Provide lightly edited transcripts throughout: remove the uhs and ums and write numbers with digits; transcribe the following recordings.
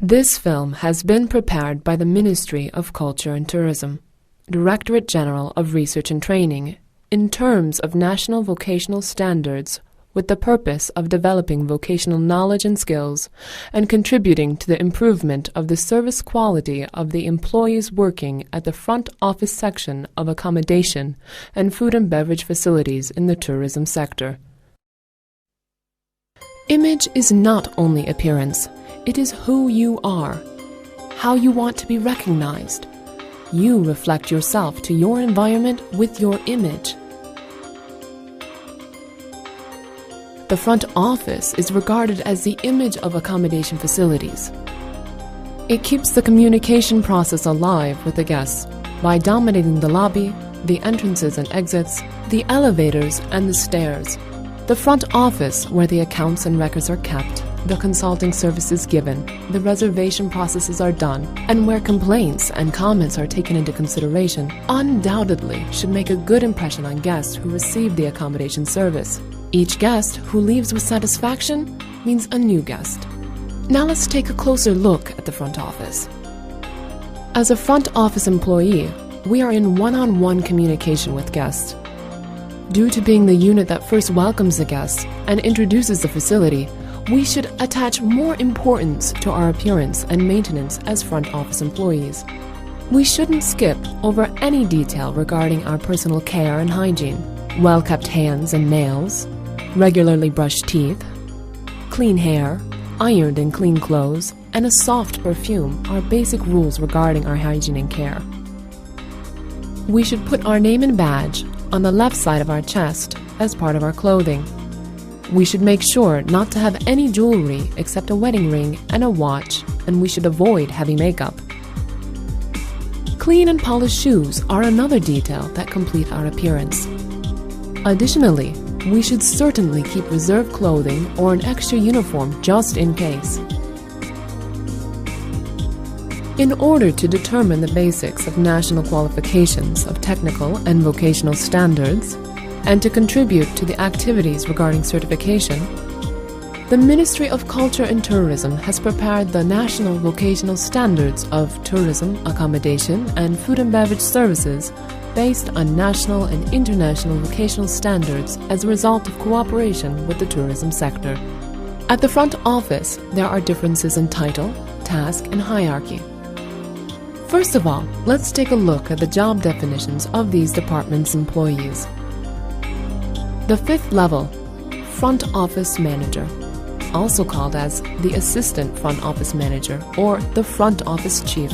This film has been prepared by the Ministry of Culture and Tourism, Directorate General of Research and Training, in terms of national vocational standards with the purpose of developing vocational knowledge and skills and contributing to the improvement of the service quality of the employees working at the front office section of accommodation and food and beverage facilities in the tourism sector. Image is not only appearance, it is who you are, how you want to be recognized. You reflect yourself to your environment with your image. The front office is regarded as the image of accommodation facilities. It keeps the communication process alive with the guests by dominating the lobby, the entrances and exits, the elevators and the stairs. The front office, where the accounts and records are kept, the consulting services given, the reservation processes are done, and where complaints and comments are taken into consideration, undoubtedly should make a good impression on guests who receive the accommodation service. Each guest who leaves with satisfaction means a new guest. Now let's take a closer look at the front office. As a front office employee, we are in one-on-one communication with guests. Due to being the unit that first welcomes the guests and introduces the facility, we should attach more importance to our appearance and maintenance as front office employees. We shouldn't skip over any detail regarding our personal care and hygiene. Well-kept hands and nails, regularly brushed teeth, clean hair, ironed and clean clothes, and a soft perfume are basic rules regarding our hygiene and care. We should put our name and badge on the left side of our chest as part of our clothing. We should make sure not to have any jewelry except a wedding ring and a watch, and we should avoid heavy makeup. Clean and polished shoes are another detail that complete our appearance. Additionally, we should certainly keep reserve clothing or an extra uniform just in case. In order to determine the basics of national qualifications of technical and vocational standards, and to contribute to the activities regarding certification, the Ministry of Culture and Tourism has prepared the National Vocational Standards of Tourism, Accommodation, and Food and Beverage Services based on national and international vocational standards as a result of cooperation with the tourism sector. At the front office, there are differences in title, task, and hierarchy. First of all, let's take a look at the job definitions of these departments' employees. The fifth level, Front Office Manager, also called as the Assistant Front Office Manager or the Front Office Chief.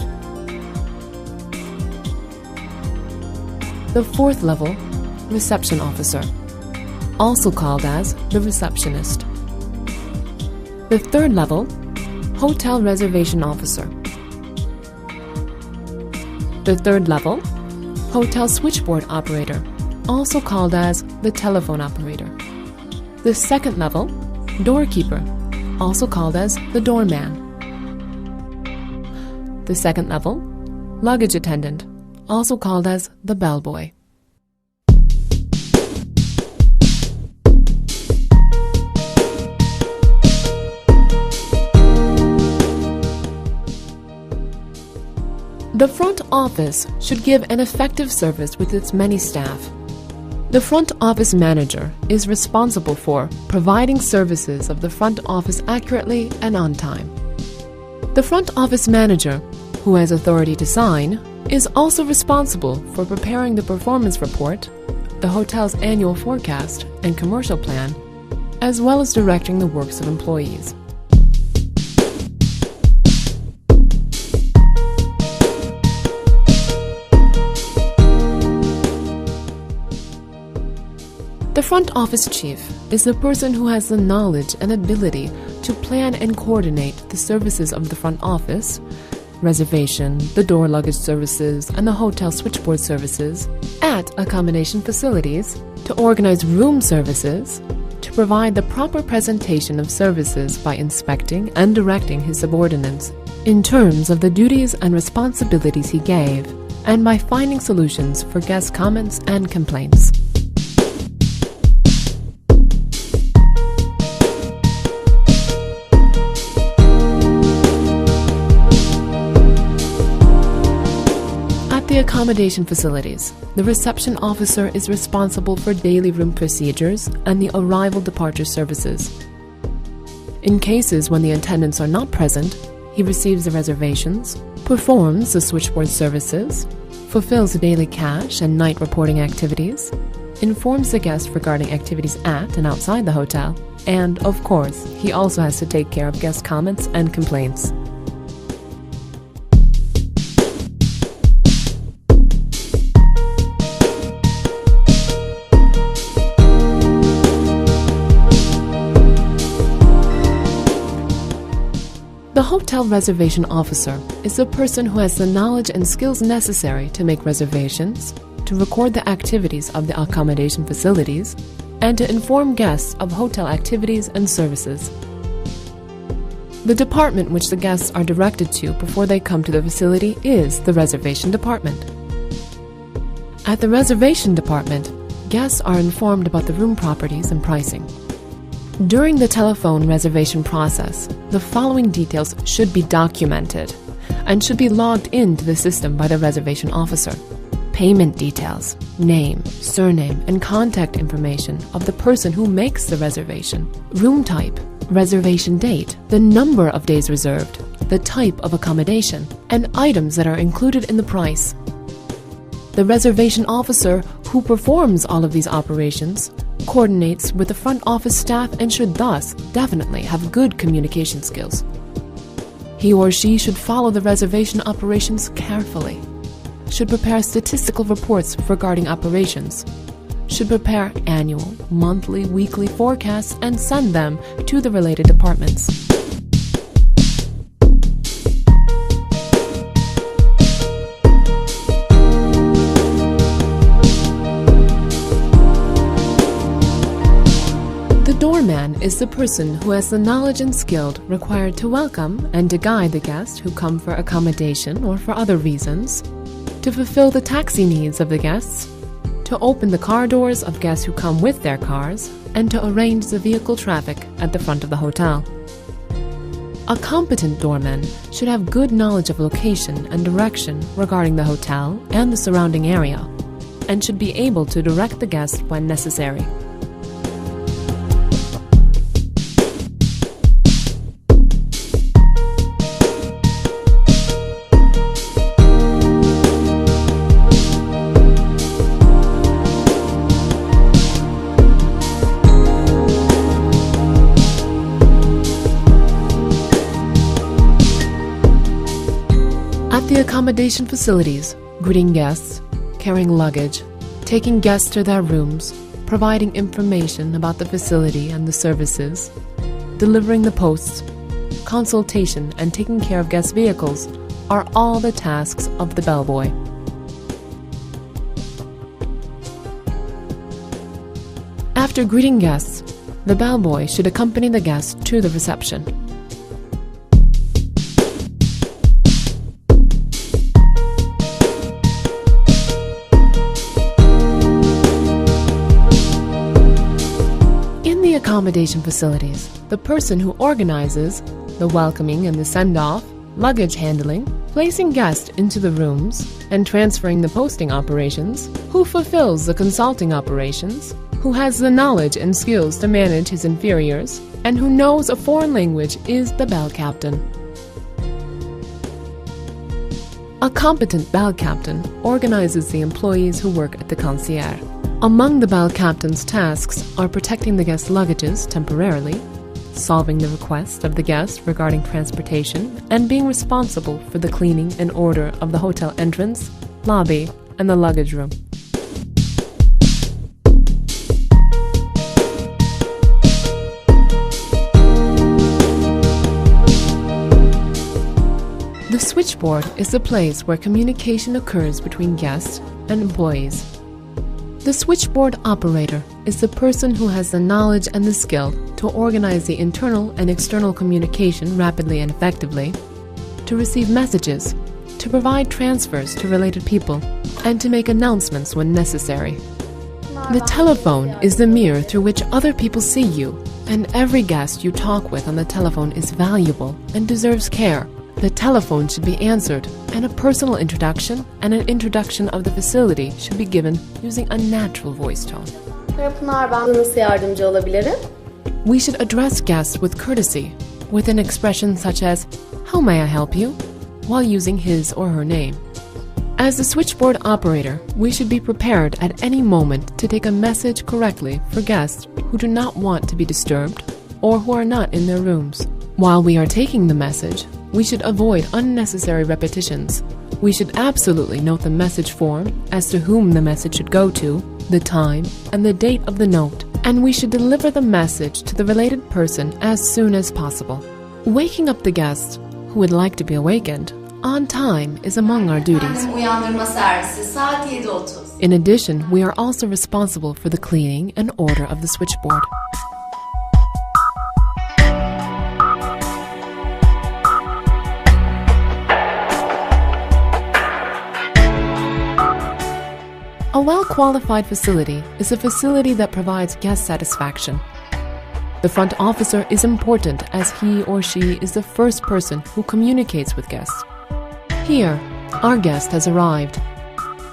The fourth level, Reception Officer, also called as the Receptionist. The third level, Hotel Reservation Officer. The third level, Hotel Switchboard Operator, also called as the Telephone Operator. The second level, Doorkeeper, also called as the Doorman. The second level, Luggage Attendant, also called as the Bellboy. The front office should give an effective service with its many staff. The front office manager is responsible for providing services of the front office accurately and on time. The front office manager, who has authority to sign, is also responsible for preparing the performance report, the hotel's annual forecast and commercial plan, as well as directing the works of employees. The front office chief is the person who has the knowledge and ability to plan and coordinate the services of the front office, reservation, the door luggage services, and the hotel switchboard services at accommodation facilities, to organize room services, to provide the proper presentation of services by inspecting and directing his subordinates in terms of the duties and responsibilities he gave, and by finding solutions for guest comments and complaints. the accommodation facilities, the reception officer is responsible for daily room procedures and the arrival-departure services. In cases when the attendants are not present, he receives the reservations, performs the switchboard services, fulfills the daily cash and night reporting activities, informs the guest regarding activities at and outside the hotel, and, of course, he also has to take care of guest comments and complaints. The hotel reservation officer is the person who has the knowledge and skills necessary to make reservations, to record the activities of the accommodation facilities, and to inform guests of hotel activities and services. The department which the guests are directed to before they come to the facility is the reservation department. At the reservation department, guests are informed about the room properties and pricing. During the telephone reservation process, the following details should be documented and should be logged into the system by the reservation officer. Payment details, name, surname, and contact information of the person who makes the reservation, room type, reservation date, the number of days reserved, the type of accommodation, and items that are included in the price. The reservation officer who performs all of these operations coordinates with the front office staff and should thus definitely have good communication skills. He or she should follow the reservation operations carefully, should prepare statistical reports regarding operations, should prepare annual, monthly, weekly forecasts and send them to the related departments. The doorman is the person who has the knowledge and skill required to welcome and to guide the guests who come for accommodation or for other reasons, to fulfill the taxi needs of the guests, to open the car doors of guests who come with their cars, and to arrange the vehicle traffic at the front of the hotel. A competent doorman should have good knowledge of location and direction regarding the hotel and the surrounding area, and should be able to direct the guests when necessary. At the accommodation facilities, greeting guests, carrying luggage, taking guests to their rooms, providing information about the facility and the services, delivering the posts, consultation, and taking care of guest vehicles are all the tasks of the bellboy. After greeting guests, the bellboy should accompany the guests to the reception. Accommodation facilities, the person who organizes the welcoming and the send-off, luggage handling, placing guests into the rooms, and transferring the posting operations, who fulfills the consulting operations, who has the knowledge and skills to manage his inferiors, and who knows a foreign language is the bell captain. A competent bell captain organizes the employees who work at the concierge. Among the bell captain's tasks are protecting the guest luggages temporarily, solving the request of the guest regarding transportation, and being responsible for the cleaning and order of the hotel entrance, lobby, and the luggage room. The switchboard is the place where communication occurs between guests and employees. The switchboard operator is the person who has the knowledge and the skill to organize the internal and external communication rapidly and effectively, to receive messages, to provide transfers to related people, and to make announcements when necessary. The telephone is the mirror through which other people see you, and every guest you talk with on the telephone is valuable and deserves care. The telephone should be answered and a personal introduction and an introduction of the facility should be given using a natural voice tone. Pınar, ben nasıl yardımcı olabilirim? We should address guests with courtesy, with an expression such as, "How may I help you?" while using his or her name. As the switchboard operator, we should be prepared at any moment to take a message correctly for guests who do not want to be disturbed or who are not in their rooms. While we are taking the message, we should avoid unnecessary repetitions. We should absolutely note the message form as to whom the message should go to, the time, and the date of the note, and we should deliver the message to the related person as soon as possible. Waking up the guest who would like to be awakened on time is among our duties. Uyandırma servisi saat 7:30. In addition, we are also responsible for the cleaning and order of the switchboard. A well-qualified facility is a facility that provides guest satisfaction. The front officer is important as he or she is the first person who communicates with guests. Here, our guest has arrived.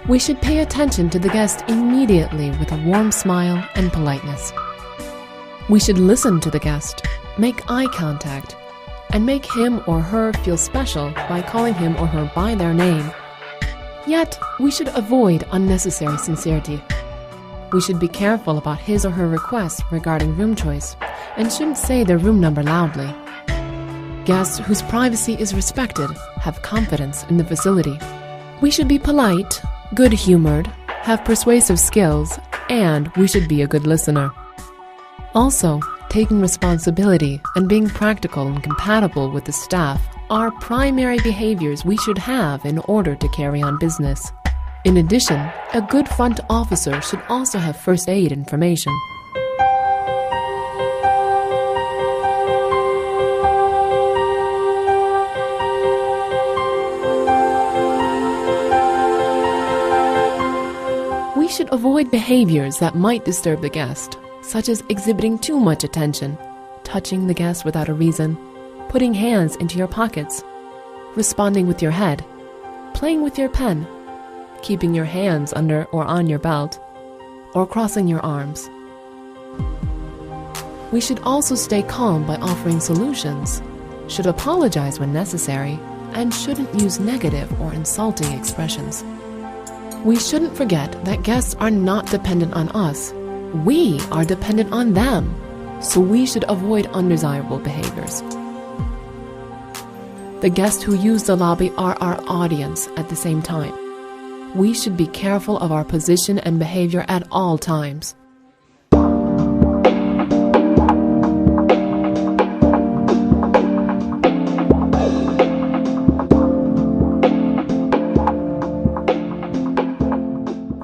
We should pay attention to the guest immediately with a warm smile and politeness. We should listen to the guest, make eye contact, and make him or her feel special by calling him or her by their name. Yet, we should avoid unnecessary sincerity. We should be careful about his or her requests regarding room choice and shouldn't say their room number loudly. Guests whose privacy is respected have confidence in the facility. We should be polite, good-humored, have persuasive skills, and we should be a good listener. Also, taking responsibility and being practical and compatible with the staff are primary behaviors we should have in order to carry on business. In addition, a good front officer should also have first aid information. We should avoid behaviors that might disturb the guest, such as exhibiting too much attention, touching the guest without a reason, putting hands into your pockets, responding with your head, playing with your pen, keeping your hands under or on your belt, or crossing your arms. We should also stay calm by offering solutions, should apologize when necessary, and shouldn't use negative or insulting expressions. We shouldn't forget that guests are not dependent on us. We are dependent on them, so we should avoid undesirable behaviors. The guests who use the lobby are our audience at the same time. We should be careful of our position and behavior at all times.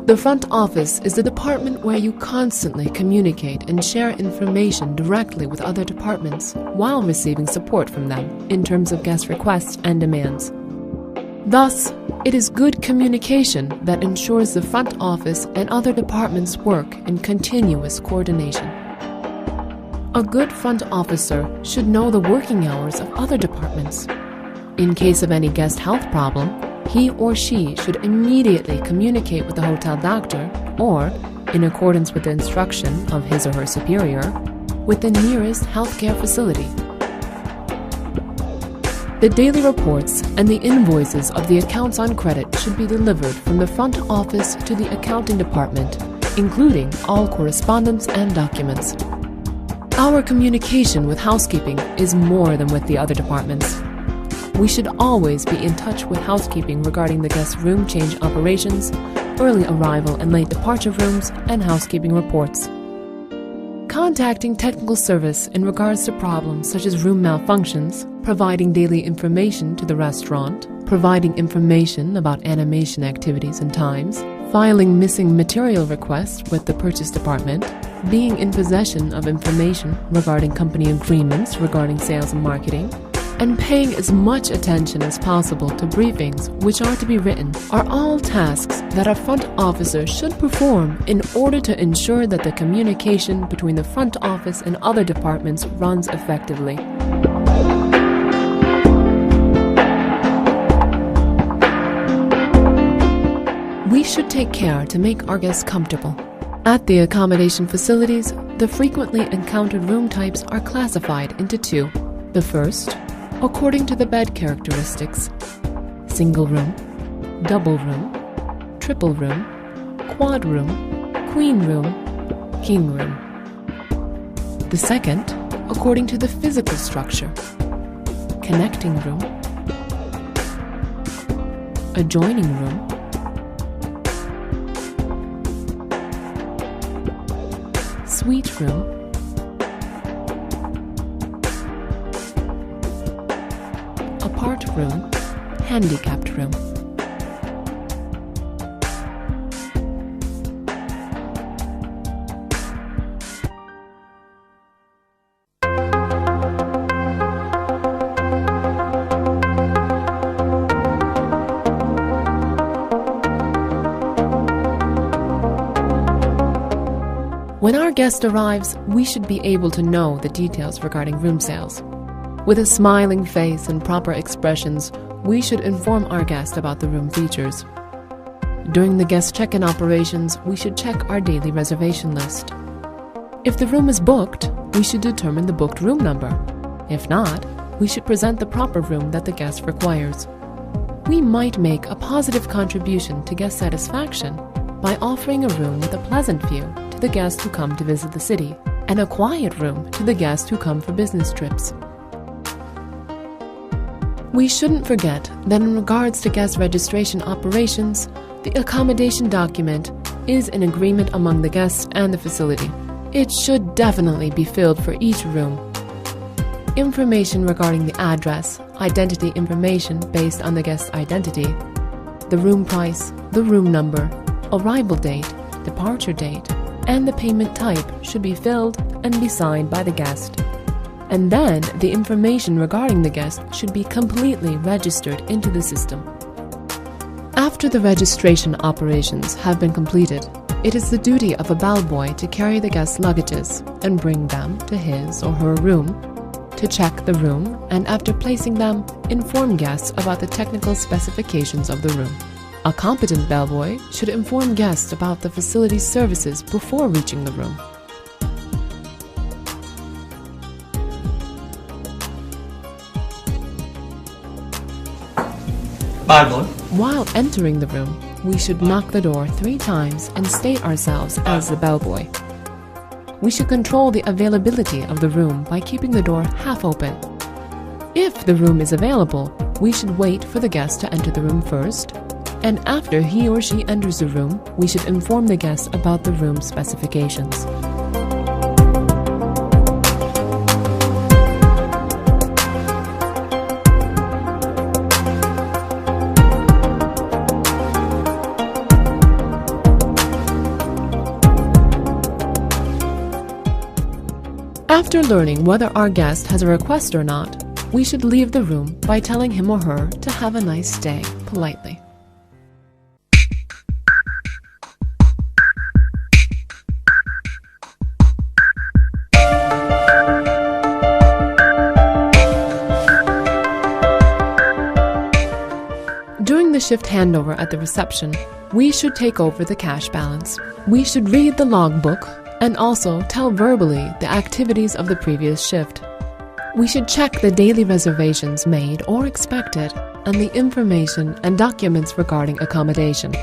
The front office is the department where you constantly communicate and share information directly with other departments while receiving support from them in terms of guest requests and demands. Thus, it is good communication that ensures the front office and other departments work in continuous coordination. A good front officer should know the working hours of other departments. In case of any guest health problem, he or she should immediately communicate with the hotel doctor or, in accordance with the instruction of his or her superior, with the nearest healthcare facility. The daily reports and the invoices of the accounts on credit should be delivered from the front office to the accounting department, including all correspondence and documents. Our communication with housekeeping is more than with the other departments. We should always be in touch with housekeeping regarding the guest room change operations, early arrival and late departure rooms, and housekeeping reports. Contacting technical service in regards to problems such as room malfunctions, providing daily information to the restaurant, providing information about animation activities and times, filing missing material requests with the purchase department, being in possession of information regarding company agreements regarding sales and marketing, and paying as much attention as possible to briefings which are to be written are all tasks that a front officer should perform in order to ensure that the communication between the front office and other departments runs effectively. should take care to make our guests comfortable. At the accommodation facilities, the frequently encountered room types are classified into two. The first, according to the bed characteristics: single room, double room, triple room, quad room, queen room, king room. The second, according to the physical structure: connecting room, adjoining room, suite room, apart room, handicapped room. When our guest arrives, we should be able to know the details regarding room sales. With a smiling face and proper expressions, we should inform our guest about the room features. During the guest check-in operations, we should check our daily reservation list. If the room is booked, we should determine the booked room number. If not, we should present the proper room that the guest requires. We might make a positive contribution to guest satisfaction by offering a room with a pleasant view to the guests who come to visit the city, and a quiet room to the guests who come for business trips. We shouldn't forget that in regards to guest registration operations, the accommodation document is an agreement among the guests and the facility. It should definitely be filled for each room. Information regarding the address, identity information based on the guest's identity, the room price, the room number, arrival date, departure date, and the payment type should be filled and be signed by the guest. And then the information regarding the guest should be completely registered into the system. After the registration operations have been completed, it is the duty of a bellboy to carry the guest's luggages and bring them to his or her room, to check the room, and after placing them, inform guests about the technical specifications of the room. A competent bellboy should inform guests about the facility's services before reaching the room. Bellboy. While entering the room, we should knock the door 3 times and state ourselves as the bellboy. We should control the availability of the room by keeping the door half open. If the room is available, we should wait for the guest to enter the room first, and after he or she enters the room, we should inform the guest about the room specifications. After learning whether our guest has a request or not, we should leave the room by telling him or her to have a nice stay politely. During the shift handover at the reception, we should take over the cash balance. We should read the logbook and also tell verbally the activities of the previous shift. We should check the daily reservations made or expected and the information and documents regarding accommodation.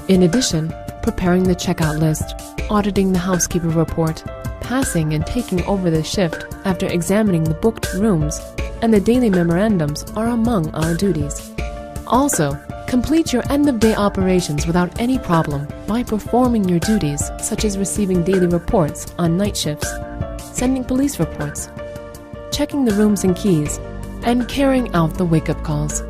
In addition, preparing the checkout list, auditing the housekeeper report, passing and taking over the shift after examining the booked rooms, and the daily memorandums are among our duties. Also, complete your end-of-day operations without any problem by performing your duties such as receiving daily reports on night shifts, sending police reports, checking the rooms and keys, and carrying out the wake-up calls.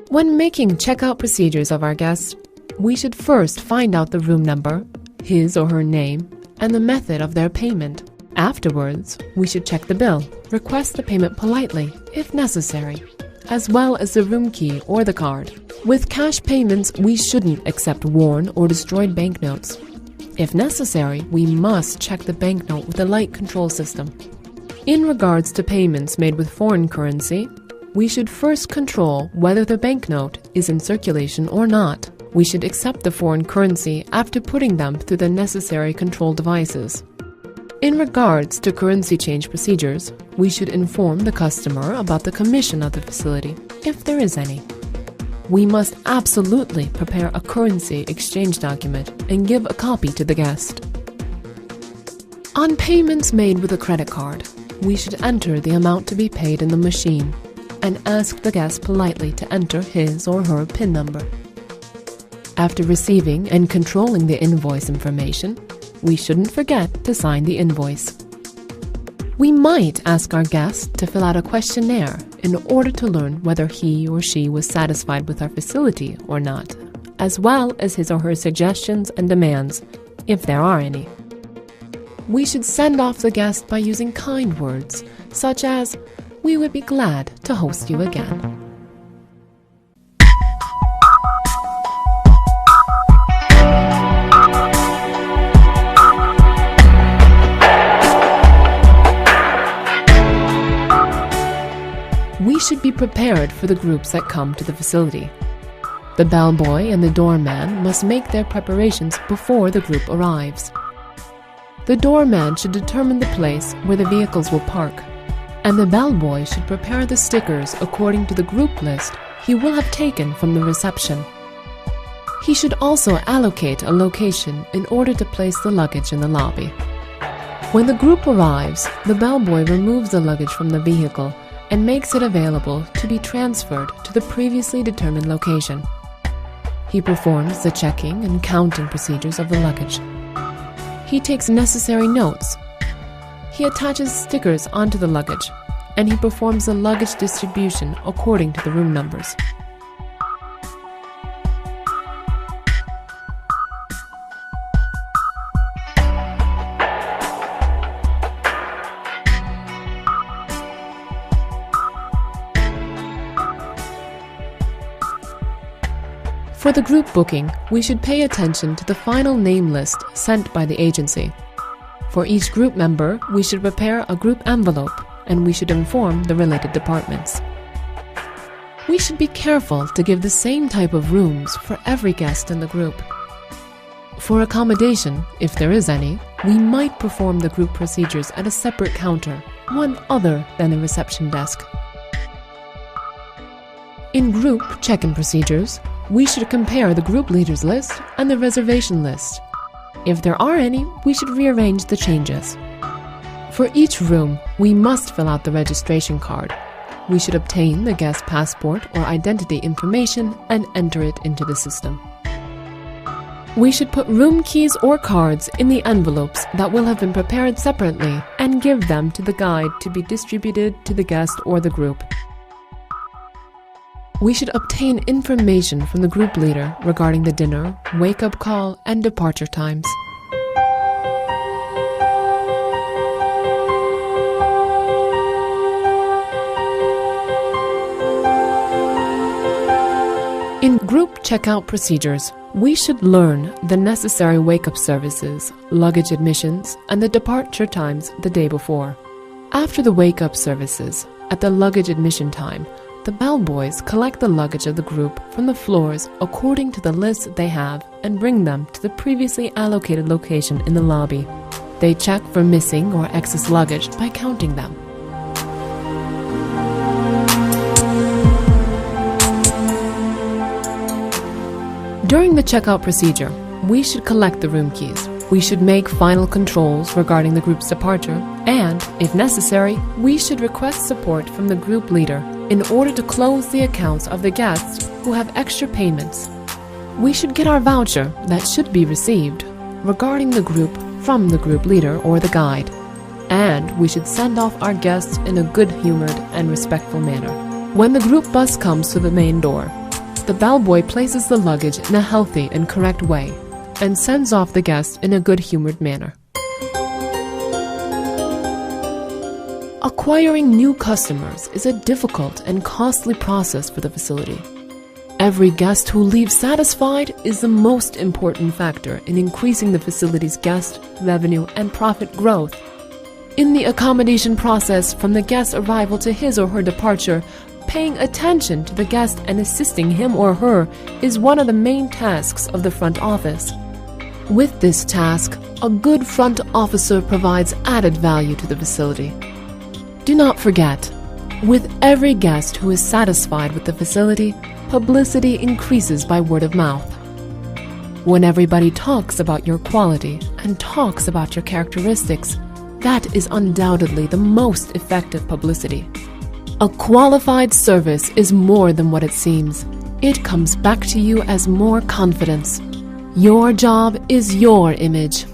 When making checkout procedures of our guests, we should first find out the room number, his or her name, and the method of their payment. Afterwards, we should check the bill, request the payment politely, if necessary, as well as the room key or the card. With cash payments, we shouldn't accept worn or destroyed banknotes. If necessary, we must check the banknote with a light control system. In regards to payments made with foreign currency, we should first control whether the banknote is in circulation or not. We should accept the foreign currency after putting them through the necessary control devices. In regards to currency change procedures, we should inform the customer about the commission of the facility, if there is any. We must absolutely prepare a currency exchange document and give a copy to the guest. On payments made with a credit card, we should enter the amount to be paid in the machine and ask the guest politely to enter his or her PIN number. After receiving and controlling the invoice information, we shouldn't forget to sign the invoice. We might ask our guest to fill out a questionnaire in order to learn whether he or she was satisfied with our facility or not, as well as his or her suggestions and demands, if there are any. We should send off the guest by using kind words, such as, "We would be glad to host you again." We should be prepared for the groups that come to the facility. The bellboy and the doorman must make their preparations before the group arrives. The doorman should determine the place where the vehicles will park, and the bellboy should prepare the stickers according to the group list he will have taken from the reception. He should also allocate a location in order to place the luggage in the lobby. When the group arrives, the bellboy removes the luggage from the vehicle and makes it available to be transferred to the previously determined location. He performs the checking and counting procedures of the luggage. He takes necessary notes. He attaches stickers onto the luggage, and he performs the luggage distribution according to the room numbers. For the group booking, we should pay attention to the final name list sent by the agency. For each group member, we should prepare a group envelope, and we should inform the related departments. We should be careful to give the same type of rooms for every guest in the group. For accommodation, if there is any, we might perform the group procedures at a separate counter, one other than the reception desk. In group check-in procedures, we should compare the group leaders list and the reservation list. If there are any, we should rearrange the changes. For each room, we must fill out the registration card. We should obtain the guest passport or identity information and enter it into the system. We should put room keys or cards in the envelopes that will have been prepared separately and give them to the guide to be distributed to the guest or the group. We should obtain information from the group leader regarding the dinner, wake-up call, and departure times. In group checkout procedures, we should learn the necessary wake-up services, luggage admissions, and the departure times the day before. After the wake-up services, at the luggage admission time, the bellboys collect the luggage of the group from the floors according to the list they have and bring them to the previously allocated location in the lobby. They check for missing or excess luggage by counting them. During the checkout procedure, we should collect the room keys. We should make final controls regarding the group's departure, and, if necessary, we should request support from the group leader in order to close the accounts of the guests who have extra payments. We should get our voucher that should be received regarding the group from the group leader or the guide, and we should send off our guests in a good-humored and respectful manner. When the group bus comes to the main door, the bellboy places the luggage in a healthy and correct way and sends off the guests in a good-humored manner. Acquiring new customers is a difficult and costly process for the facility. Every guest who leaves satisfied is the most important factor in increasing the facility's guest, revenue, and profit growth. In the accommodation process, from the guest's arrival to his or her departure, paying attention to the guest and assisting him or her is one of the main tasks of the front office. With this task, a good front officer provides added value to the facility. Do not forget, with every guest who is satisfied with the facility, publicity increases by word of mouth. When everybody talks about your quality and talks about your characteristics, that is undoubtedly the most effective publicity. A qualified service is more than what it seems. It comes back to you as more confidence. Your job is your image.